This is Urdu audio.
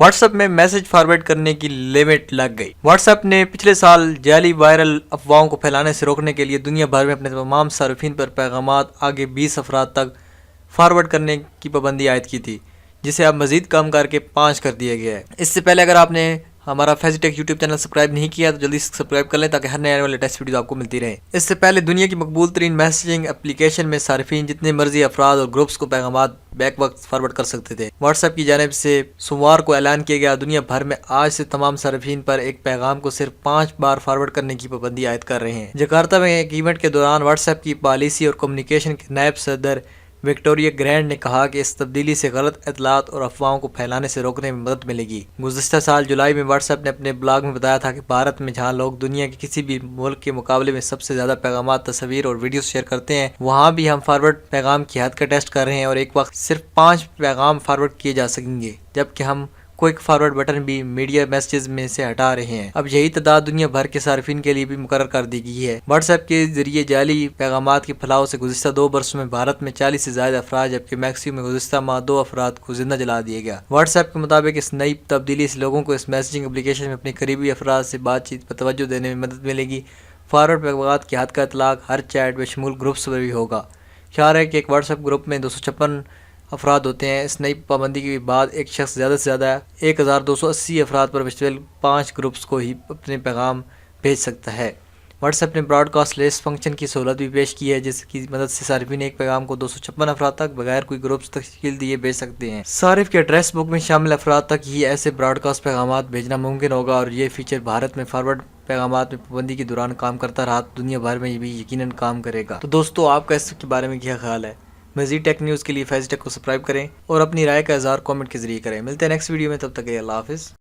واٹس ایپ میں میسج فارورڈ کرنے کی لمٹ لگ گئی۔ واٹس ایپ نے پچھلے سال جعلی وائرل افواہوں کو پھیلانے سے روکنے کے لیے دنیا بھر میں اپنے تمام صارفین پر پیغامات آگے 20 افراد تک فارورڈ کرنے کی پابندی عائد کی تھی، جسے اب مزید کم کر کے 5 کر دیا گیا ہے۔ اس سے پہلے اگر آپ نے ہمارا فیضی ٹیک یوٹیوب چینل سبسکرائب نہیں کیا تو جلدی سبسکرائب کر لیں تاکہ ہر نئے آنے والے لیٹسٹ ویڈیو آپ کو ملتی رہیں۔ اس سے پہلے دنیا کی مقبول ترین میسیجنگ اپلیکیشن میں صارفین جتنے مرضی افراد اور گروپس کو پیغامات بیک وقت فارورڈ کر سکتے تھے۔ واٹس ایپ کی جانب سے سوموار کو اعلان کیا گیا دنیا بھر میں آج سے تمام صارفین پر ایک پیغام کو صرف 5 بار فارورڈ کرنے کی پابندی عائد کر رہے ہیں۔ جکارتہ میں ایک ایونٹ کے دوران واٹس ایپ کی پالیسی اور کمیونیکیشن کے نائب صدر وکٹوریہ گرینڈ نے کہا کہ اس تبدیلی سے غلط اطلاعات اور افواہوں کو پھیلانے سے روکنے میں مدد ملے گی۔ گزشتہ سال جولائی میں واٹس ایپ نے اپنے بلاگ میں بتایا تھا کہ بھارت میں جہاں لوگ دنیا کے کسی بھی ملک کے مقابلے میں سب سے زیادہ پیغامات، تصاویر اور ویڈیوز شیئر کرتے ہیں، وہاں بھی ہم فارورڈ پیغام کی حد کا ٹیسٹ کر رہے ہیں اور ایک وقت صرف 5 پیغام فارورڈ کیے جا سکیں گے، جبکہ ہم کوئک فارورڈ بٹن بھی میڈیا میسیجز میں سے ہٹا رہے ہیں۔ اب یہی تعداد دنیا بھر کے صارفین کے لیے بھی مقرر کر دی گئی ہے۔ واٹس ایپ کے ذریعے جعلی پیغامات کے پھیلاؤ سے گزشتہ 2 برسوں میں بھارت میں 40 سے زائد افراد جبکہ میکسیکو میں گزشتہ ماہ 2 افراد کو زندہ جلا دیا گیا۔ واٹس ایپ کے مطابق اس نئی تبدیلی سے لوگوں کو اس میسیجنگ اپلیکیشن میں اپنے قریبی افراد سے بات چیت پر توجہ دینے میں مدد ملے گی۔ فارورڈ پیغامات کی حد کا اطلاق ہر چیٹ بشمول گروپس پر بھی ہوگا۔ خیال ہے کہ ایک واٹس ایپ گروپ میں 256 افراد ہوتے ہیں۔ اس نئی پابندی کے بعد ایک شخص زیادہ سے زیادہ 1280 افراد پر مشتمل 5 گروپس کو ہی اپنے پیغام بھیج سکتا ہے۔ واٹس ایپ نے براڈ کاسٹ لیس فنکشن کی سہولت بھی پیش کی ہے، جس کی مدد سے صارفین ایک پیغام کو 256 افراد تک بغیر کوئی گروپس تشکیل دیے بھیج سکتے ہیں۔ صارف کے ایڈریس بک میں شامل افراد تک ہی ایسے براڈ کاسٹ پیغامات بھیجنا ممکن ہوگا اور یہ فیچر بھارت میں فارورڈ پیغامات میں پابندی کے دوران کام کرتا رہا تو دنیا بھر میں بھی یقیناً کام کرے گا۔ تو دوستو، آپ کا اس کے بارے میں کیا خیال ہے؟ مزید ٹیک نیوز کے لیے فیضی ٹیک کو سبسکرائب کریں اور اپنی رائے کا اظہار کامنٹ کے ذریعے کریں۔ ملتے ہیں نیکسٹ ویڈیو میں، تب تک کے لیے اللہ حافظ۔